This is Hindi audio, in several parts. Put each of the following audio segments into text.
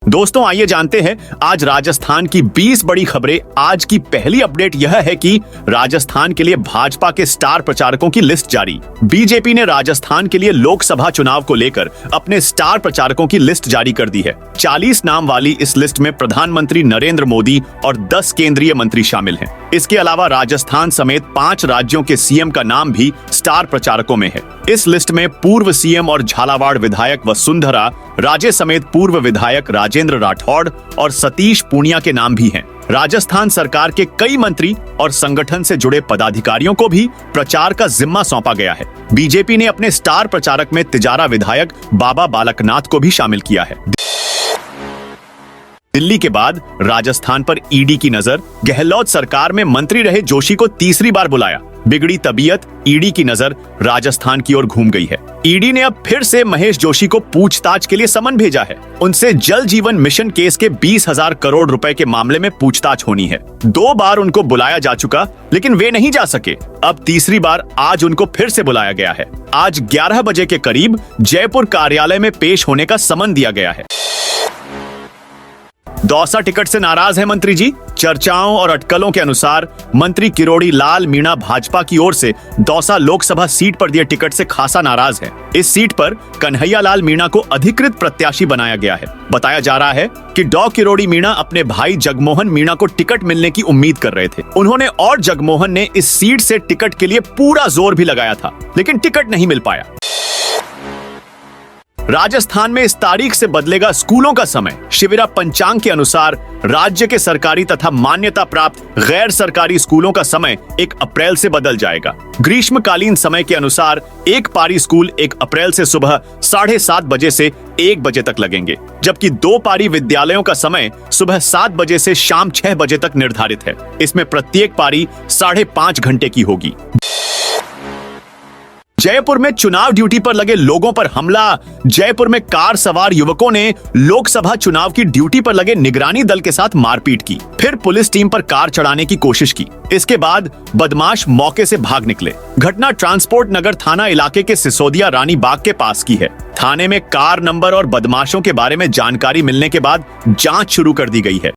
दोस्तों आइए जानते हैं आज राजस्थान की 20 बड़ी खबरें। आज की पहली अपडेट यह है कि राजस्थान के लिए भाजपा के स्टार प्रचारकों की लिस्ट जारी। बीजेपी ने राजस्थान के लिए लोकसभा चुनाव को लेकर अपने स्टार प्रचारकों की लिस्ट जारी कर दी है। 40 नाम वाली इस लिस्ट में प्रधानमंत्री नरेंद्र मोदी और 10 केंद्रीय मंत्री शामिल हैं। इसके अलावा राजस्थान समेत 5 राज्यों के सीएम का नाम भी स्टार प्रचारकों में है। इस लिस्ट में पूर्व सीएम और झालावाड़ विधायक वसुंधरा राजे समेत पूर्व विधायक राजेंद्र राठौड़ और सतीश पूनिया के नाम भी हैं। राजस्थान सरकार के कई मंत्री और संगठन से जुड़े पदाधिकारियों को भी प्रचार का जिम्मा सौंपा गया है। बीजेपी ने अपने स्टार प्रचारक में तिजारा विधायक बाबा बालकनाथ को भी शामिल किया है। दिल्ली के बाद राजस्थान पर ईडी की नजर। गहलोत सरकार में मंत्री रहे जोशी को तीसरी बार बुलाया। बिगड़ी तबीयत, ईडी की नजर राजस्थान की ओर घूम गई है। ईडी ने अब फिर से महेश जोशी को पूछताछ के लिए समन भेजा है। उनसे जल जीवन मिशन केस के 20,000 करोड़ रुपए के मामले में पूछताछ होनी है। 2 बार उनको बुलाया जा चुका, लेकिन वे नहीं जा सके। अब तीसरी बार आज उनको फिर से बुलाया गया है। आज 11 बजे के करीब जयपुर कार्यालय में पेश होने का समन दिया गया है। दौसा टिकट से नाराज है मंत्री जी। चर्चाओं और अटकलों के अनुसार मंत्री किरोड़ी लाल मीणा भाजपा की ओर से दौसा लोकसभा सीट पर दिए टिकट से खासा नाराज है। इस सीट पर कन्हैया लाल मीणा को अधिकृत प्रत्याशी बनाया गया है। बताया जा रहा है कि डॉ किरोड़ी मीणा अपने भाई जगमोहन मीणा को टिकट मिलने की उम्मीद कर रहे थे। उन्होंने और जगमोहन ने इस सीट से टिकट के लिए पूरा जोर भी लगाया था, लेकिन टिकट नहीं मिल पाया। राजस्थान में इस तारीख से बदलेगा स्कूलों का समय। शिविरा पंचांग के अनुसार राज्य के सरकारी तथा मान्यता प्राप्त गैर सरकारी स्कूलों का समय 1 अप्रैल से बदल जाएगा। ग्रीष्मकालीन समय के अनुसार एक पारी स्कूल 1 अप्रैल से सुबह 7:30 बजे से 1 बजे तक लगेंगे, जबकि 2 पारी विद्यालयों का समय सुबह 7 बजे से शाम 6 बजे तक निर्धारित है। इसमें प्रत्येक पारी 5.5 घंटे की होगी। जयपुर में चुनाव ड्यूटी पर लगे लोगों पर हमला। जयपुर में कार सवार युवकों ने लोकसभा चुनाव की ड्यूटी पर लगे निगरानी दल के साथ मारपीट की, फिर पुलिस टीम पर कार चढ़ाने की कोशिश की। इसके बाद बदमाश मौके से भाग निकले। घटना ट्रांसपोर्ट नगर थाना इलाके के सिसोदिया रानी बाग के पास की है। थाने में कार नंबर और बदमाशों के बारे में जानकारी मिलने के बाद जांच शुरू कर दी गई है।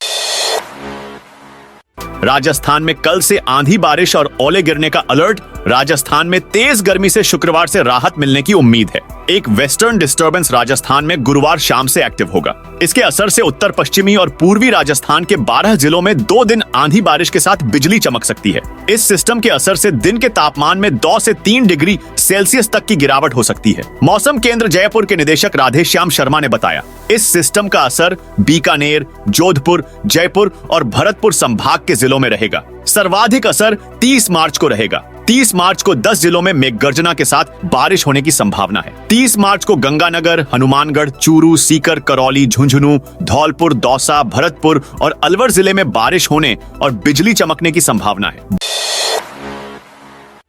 राजस्थान में कल से आंधी बारिश और ओले गिरने का अलर्ट। राजस्थान में तेज गर्मी से शुक्रवार से राहत मिलने की उम्मीद है। एक वेस्टर्न डिस्टर्बेंस राजस्थान में गुरुवार शाम से एक्टिव होगा। इसके असर से उत्तर पश्चिमी और पूर्वी राजस्थान के 12 जिलों में 2 दिन आंधी बारिश के साथ बिजली चमक सकती है। इस सिस्टम के असर से दिन के तापमान में 2 से 3 डिग्री सेल्सियस तक की गिरावट हो सकती है। मौसम केंद्र जयपुर के निदेशक राधेश्याम शर्मा ने बताया, इस सिस्टम का असर बीकानेर, जोधपुर, जयपुर और भरतपुर संभाग के जिलों में रहेगा। सर्वाधिक असर 30 मार्च को रहेगा। 30 मार्च को 10 जिलों में मेघगर्जना के साथ बारिश होने की संभावना है। 30 मार्च को गंगानगर, हनुमानगढ़, चूरू, सीकर, करौली, झुंझुनू, धौलपुर, दौसा, भरतपुर और अलवर जिले में बारिश होने और बिजली चमकने की संभावना है।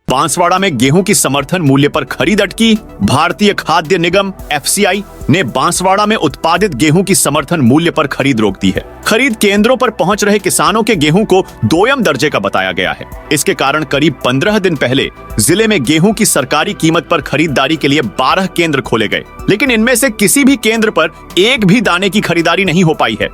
बांसवाड़ा में गेहूं की समर्थन मूल्य पर खरीद अटकी। भारतीय खाद्य निगम एफसीआई ने बांसवाड़ा में उत्पादित गेहूं की समर्थन मूल्य पर खरीद रोक दी है। खरीद केंद्रों पर पहुंच रहे किसानों के गेहूं को 2ym दर्जे का बताया गया है। इसके कारण करीब 15 दिन पहले जिले में गेहूं की सरकारी कीमत पर खरीदारी के लिए 12 केंद्र खोले गए, लेकिन इनमें से किसी भी केंद्र पर एक भी दाने की खरीदारी नहीं हो पाई है।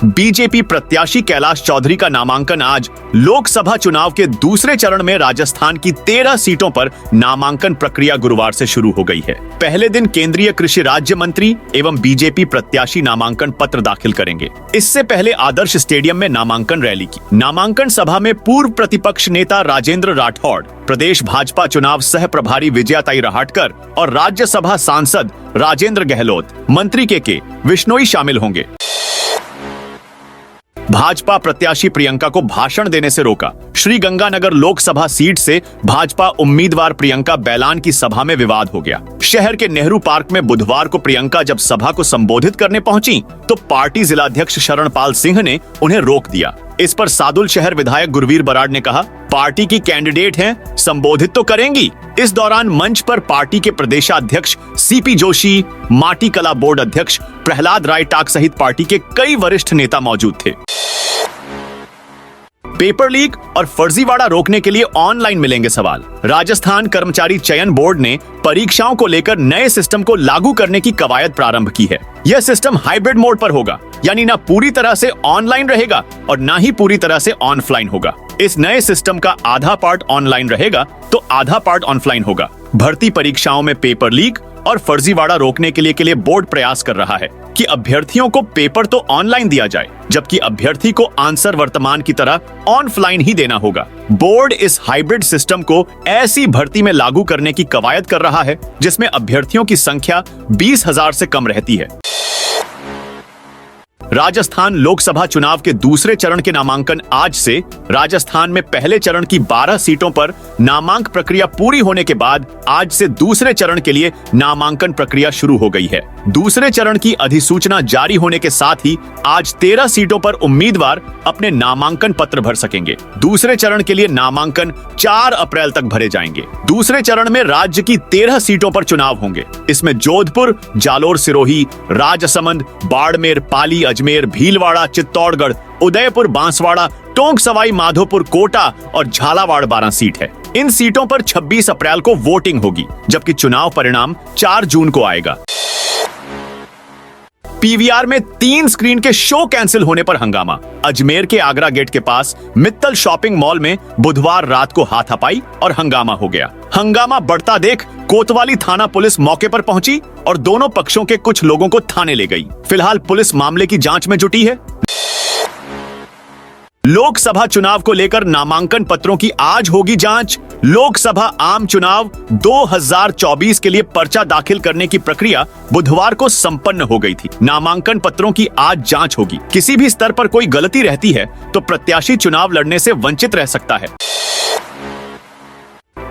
बीजेपी प्रत्याशी कैलाश चौधरी का नामांकन आज। लोकसभा चुनाव के दूसरे चरण में राजस्थान की 13 सीटों पर नामांकन प्रक्रिया गुरुवार से शुरू हो गई है। पहले दिन केंद्रीय कृषि राज्य मंत्री एवं बीजेपी प्रत्याशी नामांकन पत्र दाखिल करेंगे। इससे पहले आदर्श स्टेडियम में नामांकन रैली की। नामांकन सभा में पूर्व प्रतिपक्ष नेता राजेंद्र राठौड़, प्रदेश भाजपा चुनाव सह प्रभारी विजयाताई रहाटकर और राज्यसभा सांसद राजेंद्र गहलोत, मंत्री के विश्नोई शामिल होंगे। भाजपा प्रत्याशी प्रियंका को भाषण देने से रोका। श्रीगंगानगर लोकसभा सीट से भाजपा उम्मीदवार प्रियंका बैलान की सभा में विवाद हो गया। शहर के नेहरू पार्क में बुधवार को प्रियंका जब सभा को संबोधित करने पहुंची तो पार्टी जिलाध्यक्ष शरणपाल सिंह ने उन्हें रोक दिया। इस पर सादुल शहर विधायक गुरवीर बराड़ ने कहा, पार्टी की कैंडिडेट हैं, संबोधित तो करेंगी। इस दौरान मंच पर पार्टी के प्रदेशाध्यक्ष सीपी जोशी, माटी कला बोर्ड अध्यक्ष प्रहलाद राय टाक सहित पार्टी के कई वरिष्ठ नेता मौजूद थे। पेपर लीक और फर्जीवाड़ा रोकने के लिए ऑनलाइन मिलेंगे सवाल। राजस्थान कर्मचारी चयन बोर्ड ने परीक्षाओं को लेकर नए सिस्टम को लागू करने की कवायद प्रारंभ की है। यह सिस्टम हाइब्रिड मोड पर होगा, यानी ना पूरी तरह से ऑनलाइन रहेगा और ना ही पूरी तरह से ऑफलाइन होगा। इस नए सिस्टम का आधा पार्ट ऑनलाइन रहेगा तो आधा पार्ट ऑफलाइन होगा। भर्ती परीक्षाओं में पेपर लीक और फर्जीवाड़ा रोकने के लिए बोर्ड प्रयास कर रहा है कि अभ्यर्थियों को पेपर तो ऑनलाइन दिया जाए, जबकि अभ्यर्थी को आंसर वर्तमान की तरह ऑफलाइन ही देना होगा। बोर्ड इस हाइब्रिड सिस्टम को ऐसी भर्ती में लागू करने की कवायद कर रहा है जिसमें अभ्यर्थियों की संख्या 20,000 से कम रहती है। राजस्थान लोकसभा चुनाव के दूसरे चरण के नामांकन आज से। राजस्थान में पहले चरण की 12 सीटों पर नामांकन प्रक्रिया पूरी होने के बाद आज से दूसरे चरण के लिए नामांकन प्रक्रिया शुरू हो गई है। दूसरे चरण की अधिसूचना जारी होने के साथ ही आज 13 सीटों पर उम्मीदवार अपने नामांकन पत्र भर सकेंगे। दूसरे चरण के लिए नामांकन 4 अप्रैल तक भरे जाएंगे। दूसरे चरण में राज्य की 13 सीटों पर चुनाव होंगे। इसमें जोधपुर, जालोर सिरोही, राजसमंद, बाड़मेर, पाली, अजमेर, भीलवाड़ा, चित्तौड़गढ़, उदयपुर, बांसवाड़ा, टोंक सवाई माधोपुर, कोटा और झालावाड़ 12 सीट है। इन सीटों पर 26 अप्रैल को वोटिंग होगी, जबकि चुनाव परिणाम 4 जून को आएगा। पीवीआर में 3 स्क्रीन के शो कैंसिल होने पर हंगामा। अजमेर के आगरा गेट के पास मित्तल शॉपिंग मॉल में बुधवार रात को हाथापाई और हंगामा हो गया। हंगामा बढ़ता देख कोतवाली थाना पुलिस मौके पर पहुंची और दोनों पक्षों के कुछ लोगों को थाने ले गई। फिलहाल पुलिस मामले की जांच में जुटी है। लोकसभा चुनाव को लेकर नामांकन पत्रों की आज होगी जांच। लोकसभा आम चुनाव 2024 के लिए पर्चा दाखिल करने की प्रक्रिया बुधवार को संपन्न हो गई थी। नामांकन पत्रों की आज जांच होगी। किसी भी स्तर पर कोई गलती रहती है तो प्रत्याशी चुनाव लड़ने से वंचित रह सकता है।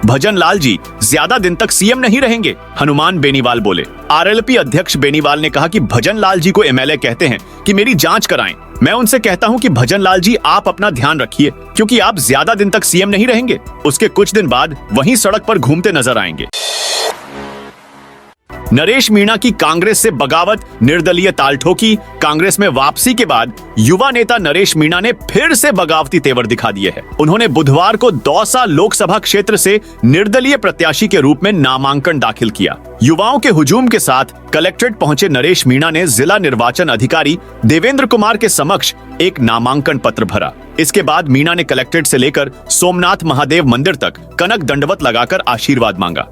भजन लाल जी ज्यादा दिन तक सीएम नहीं रहेंगे, हनुमान बेनीवाल बोले। आरएलपी अध्यक्ष बेनीवाल ने कहा कि भजन लाल जी को एमएलए कहते हैं कि मेरी जांच कराएं। मैं उनसे कहता हूं कि भजन लाल जी आप अपना ध्यान रखिए, क्योंकि आप ज्यादा दिन तक सीएम नहीं रहेंगे। उसके कुछ दिन बाद वहीं सड़क पर घूमते नजर आएंगे। नरेश मीणा की कांग्रेस से बगावत, निर्दलीय ताल ठोकी। कांग्रेस में वापसी के बाद युवा नेता नरेश मीणा ने फिर से बगावती तेवर दिखा दिए हैं। उन्होंने बुधवार को दौसा लोकसभा क्षेत्र से निर्दलीय प्रत्याशी के रूप में नामांकन दाखिल किया। युवाओं के हुजूम के साथ कलेक्ट्रेट पहुंचे नरेश मीणा ने जिला निर्वाचन अधिकारी देवेंद्र कुमार के समक्ष एक नामांकन पत्र भरा। इसके बाद मीणा ने कलेक्ट्रेट से लेकर सोमनाथ महादेव मंदिर तक कनक दंडवत लगाकर आशीर्वाद मांगा।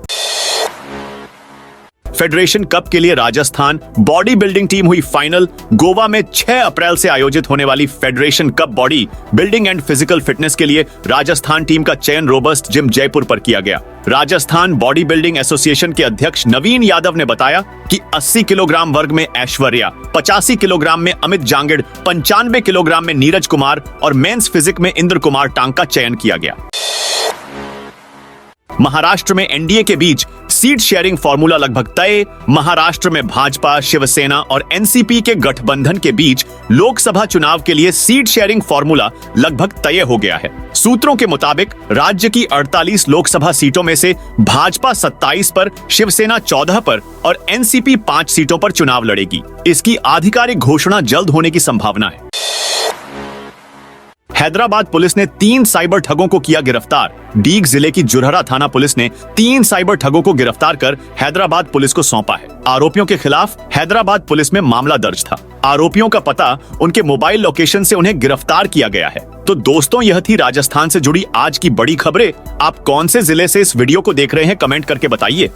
फेडरेशन कप के लिए राजस्थान बॉडी बिल्डिंग टीम हुई फाइनल। गोवा में 6 अप्रैल से आयोजित होने वाली federation cup body building and physical fitness के लिए राजस्थान टीम का चयन रोबस्ट जिम जयपुर पर किया गया। राजस्थान बॉडी बिल्डिंग एसोसिएशन के अध्यक्ष नवीन यादव ने बताया कि 80 किलोग्राम वर्ग में ऐश्वर्या, 85 किलोग्राम में अमित जांगिड़, 95 किलोग्राम में नीरज कुमार और मेंस फिजिक में इंद्र कुमार टांग का चयन किया गया। महाराष्ट्र में एनडीए के बीच सीट शेयरिंग फॉर्मूला लगभग तय। महाराष्ट्र में भाजपा, शिवसेना और एनसीपी के गठबंधन के बीच लोकसभा चुनाव के लिए सीट शेयरिंग फॉर्मूला लगभग तय हो गया है। सूत्रों के मुताबिक राज्य की 48 लोकसभा सीटों में से भाजपा 27 पर, शिवसेना 14 पर और एनसीपी 5 सीटों पर चुनाव लड़ेगी। इसकी आधिकारिक घोषणा जल्द होने की संभावना है। हैदराबाद पुलिस ने 3 साइबर ठगों को किया गिरफ्तार। डीग जिले की जुरहरा थाना पुलिस ने 3 साइबर ठगों को गिरफ्तार कर हैदराबाद पुलिस को सौंपा है। आरोपियों के खिलाफ हैदराबाद पुलिस में मामला दर्ज था। आरोपियों का पता उनके मोबाइल लोकेशन से उन्हें गिरफ्तार किया गया है। तो दोस्तों, यह थी राजस्थान से जुड़ी आज की बड़ी खबरें। आप कौन से जिले से इस वीडियो को देख रहे हैं, कमेंट करके बताइए।